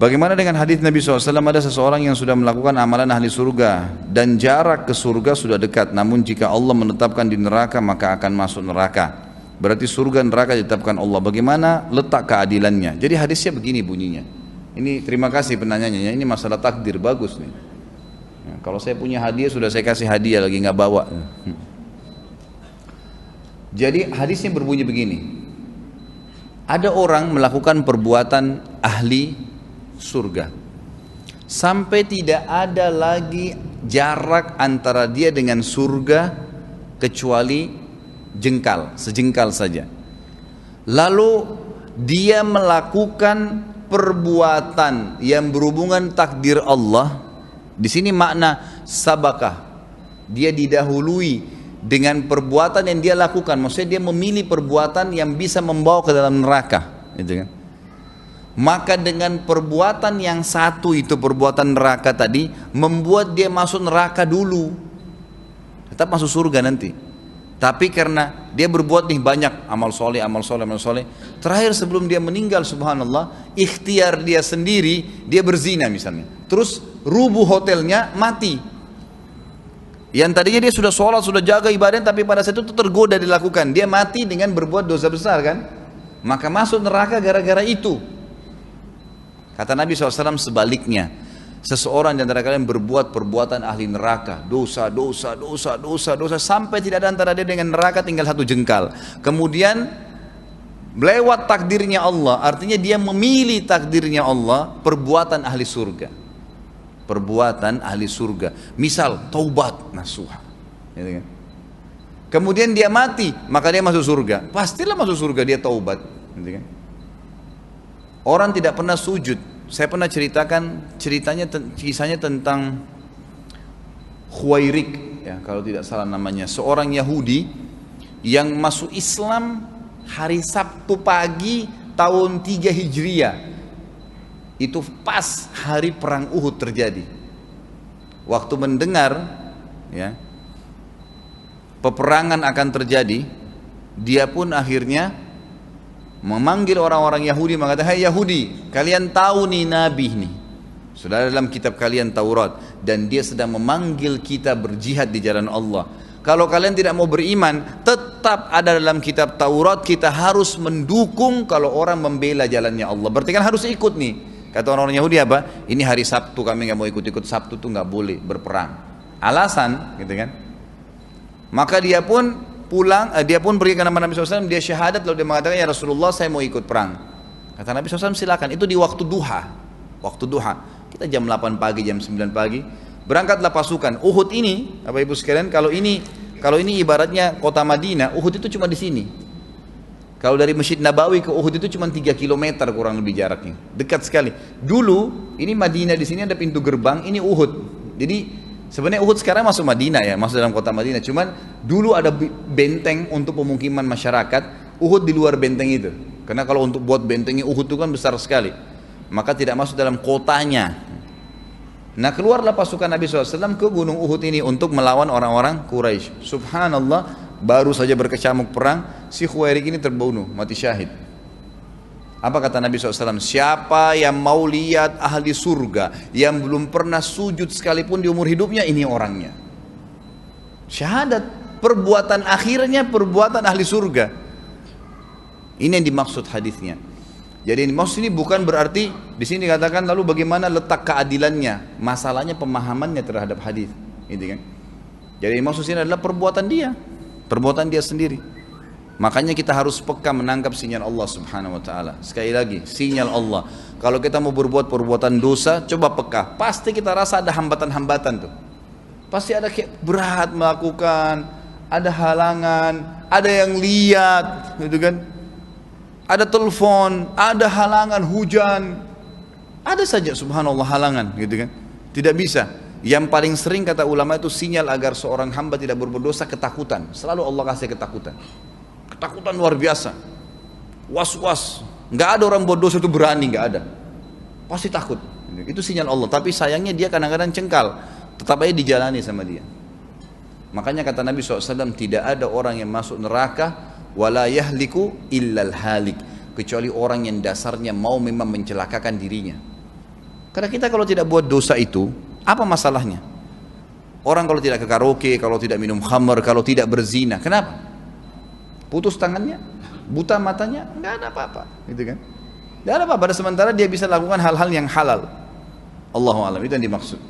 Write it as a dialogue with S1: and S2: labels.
S1: Bagaimana dengan hadis Nabi SAW, ada seseorang yang sudah melakukan amalan ahli surga dan jarak ke surga sudah dekat, namun jika Allah menetapkan di neraka maka akan masuk neraka. Berarti surga neraka ditetapkan Allah. Bagaimana letak keadilannya? Jadi hadisnya begini bunyinya. Ini terima kasih penanyanya, ini masalah takdir, bagus nih. Ya, kalau saya punya hadiah sudah saya kasih hadiah lagi nggak bawa. Jadi hadisnya berbunyi begini. Ada orang melakukan perbuatan ahli surga sampai tidak ada lagi jarak antara dia dengan surga kecuali sejengkal saja. Lalu dia melakukan perbuatan yang berhubungan takdir Allah. Di sini makna sabakah, dia didahului dengan perbuatan yang dia lakukan. Maksudnya dia memilih perbuatan yang bisa membawa ke dalam neraka, gitu kan? Maka dengan perbuatan yang satu itu, perbuatan neraka tadi, membuat dia masuk neraka dulu. Tetap masuk surga nanti. Tapi karena dia berbuat nih banyak amal soleh, terakhir sebelum dia meninggal, subhanallah, ikhtiar dia sendiri, dia berzina misalnya. Terus rubuh hotelnya, mati. Yang tadinya dia sudah sholat, sudah jaga ibadah, tapi pada saat itu tergoda dilakukan. Dia mati dengan berbuat dosa besar kan? Maka masuk neraka gara-gara itu. Kata Nabi SAW sebaliknya, seseorang di antara kalian berbuat perbuatan ahli neraka, dosa, sampai tidak ada antara dia dengan neraka tinggal satu jengkal. Kemudian lewat takdirnya Allah, artinya dia memilih takdirnya Allah, perbuatan ahli surga. Perbuatan ahli surga, misal taubat nasuha, gitu kan? Kemudian dia mati, maka dia masuk surga. Pastilah masuk surga, dia taubat, gitu kan? Orang tidak pernah sujud. Saya pernah ceritakan kisahnya tentang Khuwairik, ya, kalau tidak salah namanya, seorang Yahudi yang masuk Islam hari Sabtu pagi tahun 3 Hijriah. Itu pas hari perang Uhud terjadi. Waktu mendengar, ya, peperangan akan terjadi, dia pun akhirnya memanggil orang-orang Yahudi, mengatakan, "Hai Yahudi, kalian tahu nih Nabi nih, sudah dalam kitab kalian Taurat, dan dia sedang memanggil kita berjihad di jalan Allah. Kalau kalian tidak mau beriman, tetap ada dalam kitab Taurat, kita harus mendukung kalau orang membela jalannya Allah. Berarti kan harus ikut nih." Kata orang-orang Yahudi apa? "Ini hari Sabtu, kami nggak mau ikut-ikut, Sabtu tuh nggak boleh berperang." Alasan, gitu kan? Maka dia pun pulang, dia pun pergi ke nama Nabi SAW, dia syahadat, lalu dia mengatakan, "Ya Rasulullah, saya mau ikut perang." Kata Nabi SAW, "Silakan." Itu di waktu duha. Kita jam 8 pagi, jam 9 pagi, berangkatlah pasukan. Uhud ini, Bapak Ibu sekalian, kalau ini ibaratnya kota Madinah, Uhud itu cuma di sini. Kalau dari Masjid Nabawi ke Uhud itu cuma 3 km kurang lebih jaraknya, dekat sekali. Dulu ini Madinah, di sini ada pintu gerbang, ini Uhud. Jadi sebenarnya Uhud sekarang masuk Madinah, ya, masuk dalam kota Madinah. Cuman dulu ada benteng untuk pemukiman masyarakat. Uhud di luar benteng itu. Karena kalau untuk buat bentengnya Uhud itu kan besar sekali. Maka tidak masuk dalam kotanya. Nah, keluarlah pasukan Nabi SAW ke Gunung Uhud ini untuk melawan orang-orang Quraisy. Subhanallah, baru saja berkecamuk perang, si Khuwairik ini terbunuh, mati syahid. Apa kata Nabi SAW? Siapa yang mau lihat ahli surga yang belum pernah sujud sekalipun di umur hidupnya, ini orangnya. Syahadat, perbuatan akhirnya perbuatan ahli surga. Ini yang dimaksud hadisnya. Jadi maksud ini bukan berarti di sini dikatakan lalu bagaimana letak keadilannya. Masalahnya pemahamannya terhadap hadis, gitu kan? Jadi maksud ini adalah perbuatan dia sendiri. Makanya kita harus peka menangkap sinyal Allah Subhanahu wa taala. Sekali lagi, sinyal Allah. Kalau kita mau berbuat perbuatan dosa, coba peka. Pasti kita rasa ada hambatan-hambatan tuh. Pasti ada kayak berat melakukan, ada halangan, ada yang lihat, gitu kan? Ada telepon, ada halangan hujan. Ada saja subhanallah halangan, gitu kan? Tidak bisa. Yang paling sering kata ulama itu sinyal agar seorang hamba tidak berbuat dosa, ketakutan. Selalu Allah kasih ketakutan. Ketakutan luar biasa, was-was. Nggak ada orang buat dosa itu berani, nggak ada. Pasti takut. Itu sinyal Allah. Tapi sayangnya dia kadang-kadang cengkal. Tetap aja dijalani sama dia. Makanya kata Nabi SAW, tidak ada orang yang masuk neraka wala yahliku illal halik, kecuali orang yang dasarnya mau memang mencelakakan dirinya. Karena kita kalau tidak buat dosa itu, apa masalahnya? Orang kalau tidak ke karaoke, kalau tidak minum khamr, kalau tidak berzina, kenapa? Putus tangannya, buta matanya, nggak ada apa-apa, gitu kan? Nggak ada apa-apa. Sementara dia bisa lakukan hal-hal yang halal. Allahu a'lam, itu yang dimaksud.